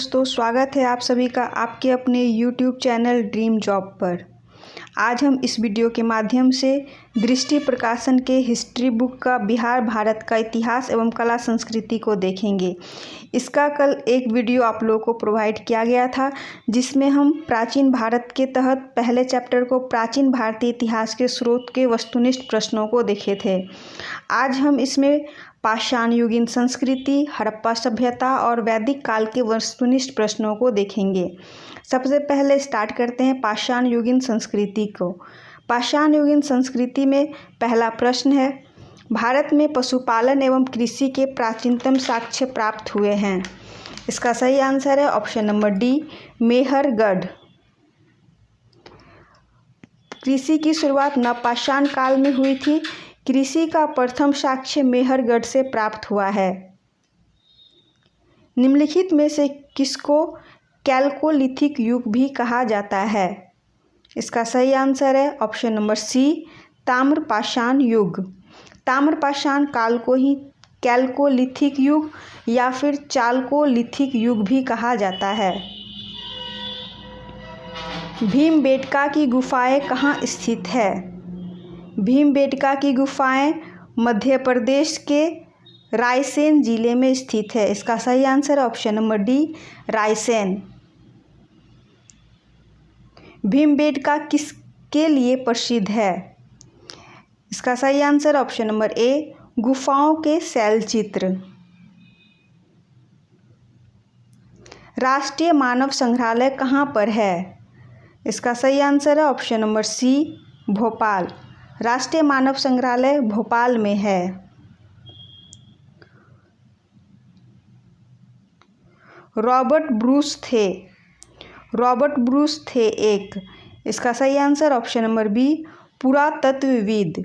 दोस्तों, स्वागत है आप सभी का आपके अपने YouTube चैनल ड्रीम जॉब पर। आज हम इस वीडियो के माध्यम से दृष्टि प्रकाशन के हिस्ट्री बुक का बिहार भारत का इतिहास एवं कला संस्कृति को देखेंगे। इसका कल एक वीडियो आप लोगों को प्रोवाइड किया गया था, जिसमें हम प्राचीन भारत के तहत पहले चैप्टर को प्राचीन भारतीय इतिहास के स्रोत के वस्तुनिष्ठ प्रश्नों को देखे थे। आज हम इसमें पाषाण युगीन संस्कृति, हड़प्पा सभ्यता और वैदिक काल के वस्तुनिष्ठ प्रश्नों को देखेंगे। सबसे पहले स्टार्ट करते हैं पाषाण युगीन संस्कृति को। पाषाण युगीन संस्कृति में पहला प्रश्न है, भारत में पशुपालन एवं कृषि के प्राचीनतम साक्ष्य प्राप्त हुए हैं। इसका सही आंसर है ऑप्शन नंबर डी, मेहरगढ़। कृषि की शुरुआत नवपाषाण काल में हुई थी। कृषि का प्रथम साक्ष्य मेहरगढ़ से प्राप्त हुआ है। निम्नलिखित में से किसको कैल्कोलिथिक युग भी कहा जाता है? इसका सही आंसर है ऑप्शन नंबर सी, ताम्रपाषाण युग। ताम्रपाषाण काल को ही कैल्कोलिथिक युग या फिर चाल्कोलिथिक युग भी कहा जाता है। भीमबेटका की गुफाएं कहाँ स्थित है? भीमबेटका की गुफाएं मध्य प्रदेश के रायसेन जिले में स्थित है। इसका सही आंसर है option number D, Raisen. Bhimbetka किसके लिए प्रसिद्ध है? इसका सही आंसर ऑप्शन नंबर ए, गुफाओं के शैलचित्र। राष्ट्रीय मानव संग्रहालय कहाँ पर है? इसका सही आंसर है ऑप्शन नंबर सी, भोपाल। राष्ट्रीय मानव संग्रहालय भोपाल में है। रॉबर्ट ब्रूस थे। रॉबर्ट ब्रूस थे एक। इसका सही आंसर ऑप्शन नंबर बी, पुरातत्वविद।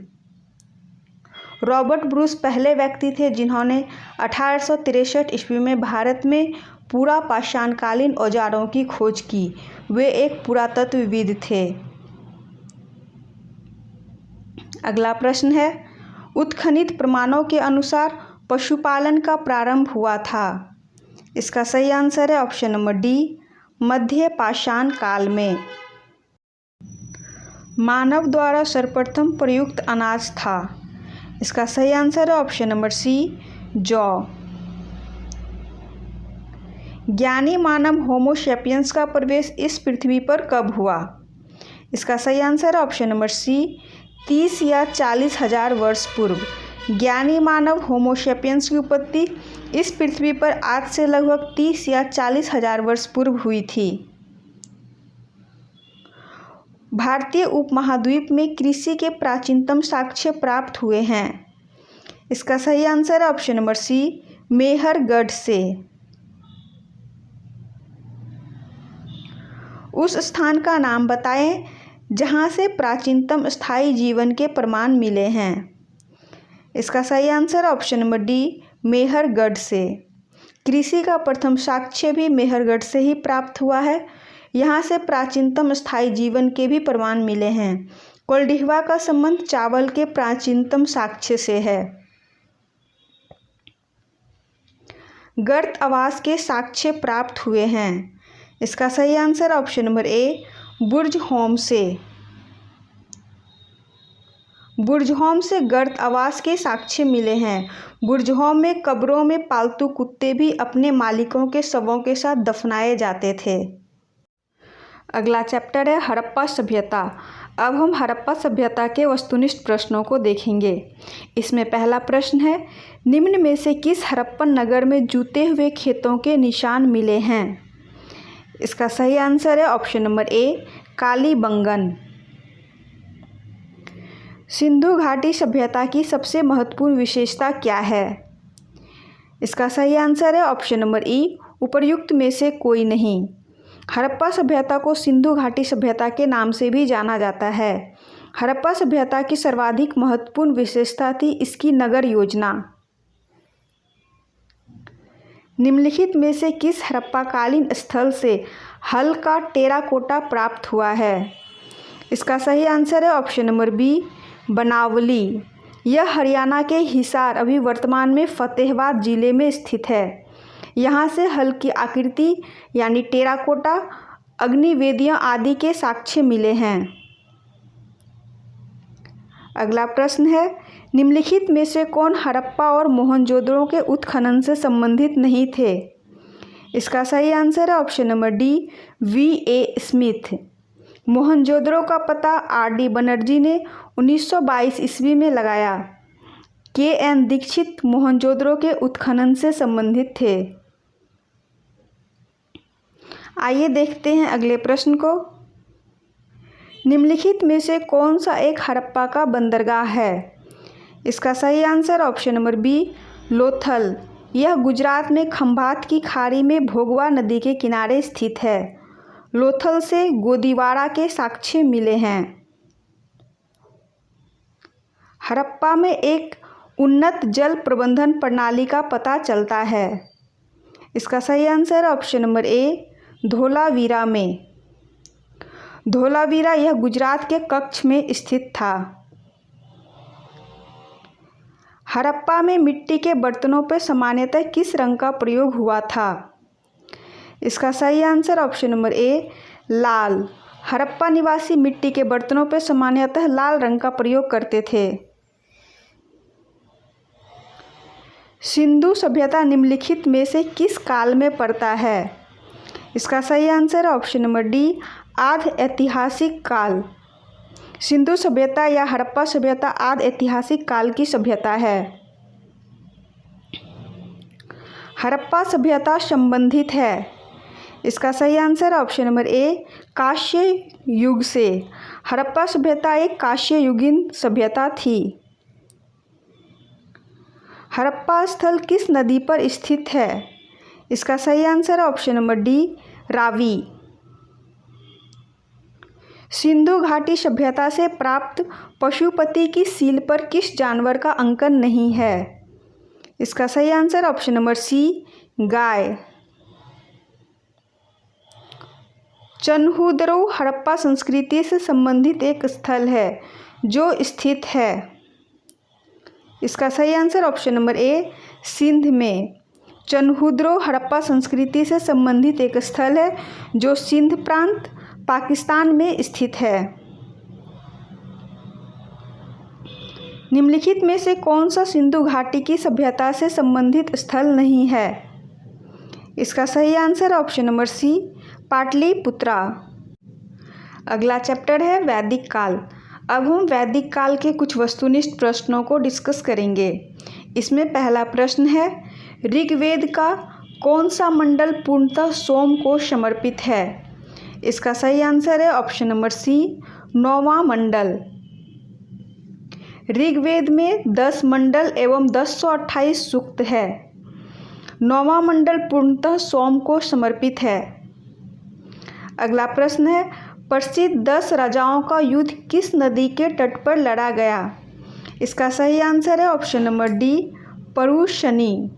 रॉबर्ट ब्रूस पहले व्यक्ति थे जिन्होंने 1863 ईस्वी में भारत में पूरा पाषाणकालीन औजारों की खोज की। वे एक पुरातत्वविद थे। अगला प्रश्न है, उत्खनित प्रमाणों के अनुसार पशुपालन का प्रारंभ हुआ था। इसका सही आंसर है ऑप्शन नंबर डी, मध्य पाषाण काल में। मानव द्वारा सर्वप्रथम प्रयुक्त अनाज था। इसका सही आंसर है ऑप्शन नंबर सी, जौ। ज्ञानी मानव होमो सैपियंस का प्रवेश इस पृथ्वी पर कब हुआ? इसका सही आंसर है ऑप्शन नंबर सी, 30 या 40 हजार वर्ष पूर्व। ज्ञानी मानव होमो सैपियंस की उत्पत्ति इस पृथ्वी पर आज से लगभग 30 या 40 हजार वर्ष पूर्व हुई थी। भारतीय उपमहाद्वीप में कृषि के प्राचीनतम साक्ष्य प्राप्त हुए हैं। इसका सही आंसर है ऑप्शन नंबर सी, मेहरगढ़ से। उस स्थान का नाम बताएं जहां से प्राचीनतम स्थायी जीवन के प्रमाण मिले हैं। इसका सही answer option number D, Mehrgarh से। कृषि का प्रथम साक्ष्य भी मेहरगढ़ से ही प्राप्त हुआ है। यहाँ से प्राचीनतम स्थायी जीवन के भी प्रमाण मिले हैं। कोल्डिहवा का संबंध चावल के प्राचीनतम साक्ष्य से है। गर्त आवास के साक्ष्य प्राप्त हुए हैं। इसका सही आंसर ऑप्शन नंबर ए, बुर्जहोम से। बुर्जहोम से गर्त आवास के साक्ष्य मिले हैं। बुर्जहोम में कब्रों में पालतू कुत्ते भी अपने मालिकों के शवों के साथ दफनाए जाते थे। अगला चैप्टर है हड़प्पा सभ्यता। अब हम हड़प्पा सभ्यता के वस्तुनिष्ठ प्रश्नों को देखेंगे। इसमें पहला प्रश्न है, निम्न में से किस हड़प्पन नगर में जूते हुए खेतों के निशान मिले हैं? इसका सही आंसर है ऑप्शन नंबर ए, कालीबंगन। सिंधु घाटी सभ्यता की सबसे महत्वपूर्ण विशेषता क्या है? इसका सही आंसर है ऑप्शन नंबर ई, उपर्युक्त में से कोई नहीं। हड़प्पा सभ्यता को सिंधु घाटी सभ्यता के नाम से भी जाना जाता है। हड़प्पा सभ्यता की सर्वाधिक महत्वपूर्ण विशेषता थी इसकी नगर योजना। निम्नलिखित में से किस हड़प्पाकालीन स्थल से हल का टेराकोटा प्राप्त हुआ है? इसका सही आंसर है ऑप्शन नंबर बी, बनावली। यह हरियाणा के हिसार अभी वर्तमान में फतेहाबाद जिले में स्थित है। यहाँ से हल्की आकृति यानी टेराकोटा, अग्निवेदियाँ आदि के साक्ष्य मिले हैं। अगला प्रश्न है, निम्नलिखित में से कौन हड़प्पा और मोहनजोदड़ो के उत्खनन से संबंधित नहीं थे? इसका सही आंसर है option number D, V.A. Smith. Mohenjodaro का पता R.D. बनर्जी ने 1922 ईस्वी में लगाया। K.N. दीक्षित मोहनजोदड़ो के उत्खनन से संबंधित थे। आइए देखते हैं अगले प्रश्न को। निम्नलिखित में से कौन सा एक हड़प्पा का बंदरगाह है? इसका सही answer option number B, Lothal. यह गुजरात में खंभात की खाड़ी में भोगवा नदी के किनारे स्थित है। लोथल से गोदीवाड़ा के साक्ष्य मिले हैं। हड़प्पा में एक उन्नत जल प्रबंधन प्रणाली का पता चलता है। इसका सही आंसर ऑप्शन नंबर ए, धोलावीरा में। धोलावीरा यह गुजरात के कच्छ में स्थित था। हड़प्पा में मिट्टी के बर्तनों पर सामान्यतः किस रंग का प्रयोग हुआ था? इसका सही आंसर ऑप्शन नंबर ए, लाल। हड़प्पा निवासी मिट्टी के बर्तनों पर सामान्यतः लाल रंग का प्रयोग करते थे। सिंधु सभ्यता निम्नलिखित में से किस काल में पड़ता है? इसका सही आंसर ऑप्शन नंबर डी, आधि ऐतिहासिक काल। सिंधु सभ्यता या हड़प्पा सभ्यता आधि ऐतिहासिक काल की सभ्यता है। हड़प्पा सभ्यता संबंधित है। इसका सही आंसर ऑप्शन नंबर ए, कांस्य युग से। हड़प्पा सभ्यता एक कांस्य युगीन सभ्यता थी। हड़प्पा स्थल किस नदी पर स्थित है? इसका सही answer option number D, Ravi. Sindhu घाटी सभ्यता से प्राप्त पशुपति की सील पर किस जानवर का अंकन नहीं है? इसका सही आंसर ऑप्शन नंबर सी, गाय। चन्हुदरो हड़प्पा संस्कृति से संबंधित एक स्थल है जो स्थित है। इसका सही answer option number A, Sindh में। चन्हुदरो हड़प्पा संस्कृति से संबंधित एक स्थल है जो सिंध प्रांत, पाकिस्तान में स्थित है। निम्नलिखित में से कौन सा सिंधु घाटी की सभ्यता से संबंधित स्थल नहीं है? इसका सही answer option number C, Pataliputra. अगला चैप्टर है वैदिक काल। अब हम वैदिक काल के कुछ वस्तुनिष्ठ प्रश्नों को डिस्कस करेंगे। इसमें पहला प्रश्न है, ऋग्वेद का कौन सा मंडल पूर्णतः सोम को समर्पित है? इसका सही आंसर है ऑप्शन नंबर सी, 9वां मंडल। ऋग्वेद में 10 मंडल एवं 1028 सूक्त है। 9वां मंडल पूर्णतः सोम को समर्पित है। अगला प्रश्न है, प्रसिद्ध 10 राजाओं का युद्ध किस नदी के तट पर लड़ा गया? इसका सही आंसर है ऑप्शन नंबर डी, परुशनी।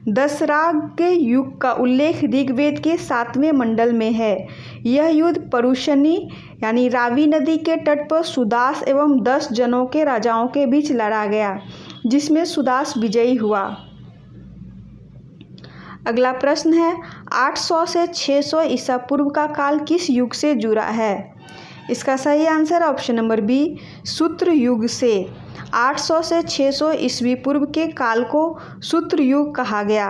दशराग के युग का उल्लेख ऋग्वेद के 7वें मंडल में है। यह युद्ध परुशनी यानी रावी नदी के तट पर सुदास एवं 10 जनों के राजाओं के बीच लड़ा गया, जिसमें सुदास विजयी हुआ। अगला प्रश्न है, 800 से 600 ईसा पूर्व का काल किस युग से जुड़ा है? इसका सही आंसर ऑप्शन नंबर बी, सूत्र युग से। 800 से 600 ईस्वी पूर्व के काल को सूत्र युग कहा गया।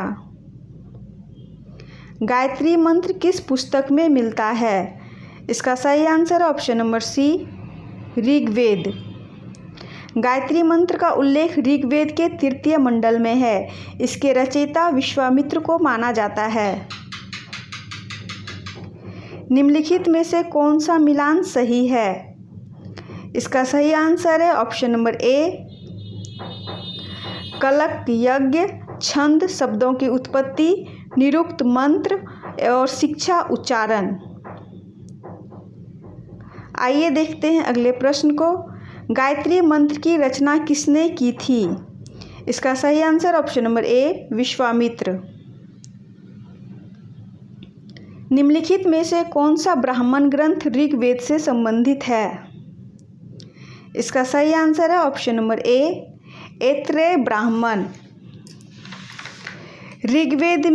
गायत्री मंत्र किस पुस्तक में मिलता है? इसका सही answer option number C, Rigveda. Gayatri Mantra का उल्लेख ऋग्वेद के 3 मंडल में है। इसके रचयिता विश्वामित्र को माना जाता है। निम्नलिखित में से कौन सा मिलान सही है? इसका सही आंसर है ऑप्शन नंबर ए, कलक यज्ञ, छंद शब्दों की उत्पत्ति, निरुक्त मंत्र और शिक्षा उच्चारण। आइए देखते हैं अगले प्रश्न को। गायत्री मंत्र की रचना किसने की थी? इसका सही आंसर ऑप्शन नंबर ए, विश्वामित्र। निम्नलिखित में से कौन सा ब्राह्मण ग्रंथ ऋग्वेद से संबंधित है? इसका सही आंसर है ऑप्शन नंबर ए, ऐत्रेय ब्राह्मण। ऋग्वेद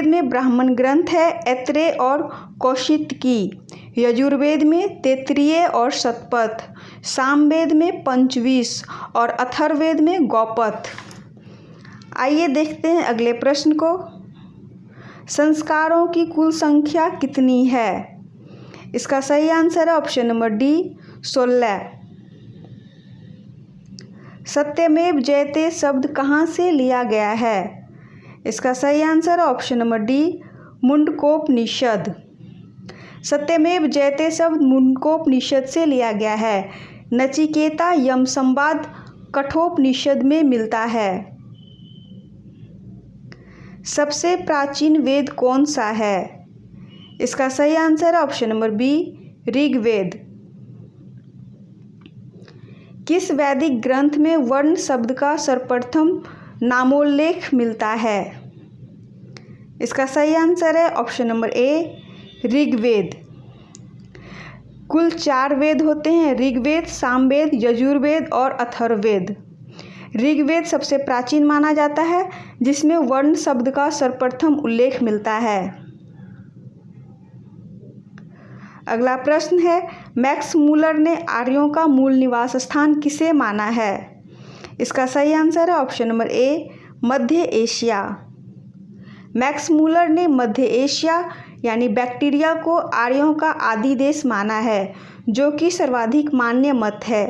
में ब्राह्मण ग्रंथ है ऐत्रेय और कौशितकी। यजुर्वेद में तैत्तिरीय और शतपथ। सामवेद में पंचविंश और अथर्ववेद में गौपथ। आइए देखते हैं अगले प्रश्न को। संस्कारों की कुल संख्या कितनी है? इसका सही आंसर है ऑप्शन नंबर डी 16। सत्यमेव जयते शब्द कहाँ से लिया गया है? इसका सही आंसर है ऑप्शन नंबर डी मुंडकोपनिषद। सत्यमेव जयते शब्द मुंडकोपनिषद से लिया गया है। नचिकेता यम संवाद कठोपनिषद में मिलता है। सबसे प्राचीन वेद कौन सा है? इसका सही आंसर है ऑप्शन नंबर बी ऋग्वेद। किस वैदिक ग्रंथ में वर्ण शब्द का सर्वप्रथम नामोल्लेख मिलता है? इसका सही आंसर है ऑप्शन नंबर ए ऋग्वेद। कुल 4 वेद होते हैं, ऋग्वेद, सामवेद, यजुर्वेद और अथर्ववेद। ऋग्वेद सबसे प्राचीन माना जाता है, जिसमें वर्ण शब्द का सर्वप्रथम उल्लेख मिलता है। अगला प्रश्न है, मैक्स मूलर ने आर्यों का मूल निवास स्थान किसे माना है? इसका सही आंसर है ऑप्शन नंबर ए मध्य एशिया। मैक्स मूलर ने मध्य एशिया यानी बैक्टीरिया को आर्यों का आदि देश माना है, जो कि सर्वाधिक मान्य मत है।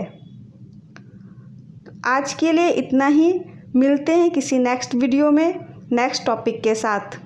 आज के लिए इतना ही। मिलते हैं किसी नेक्स्ट वीडियो में नेक्स्ट टॉपिक के साथ।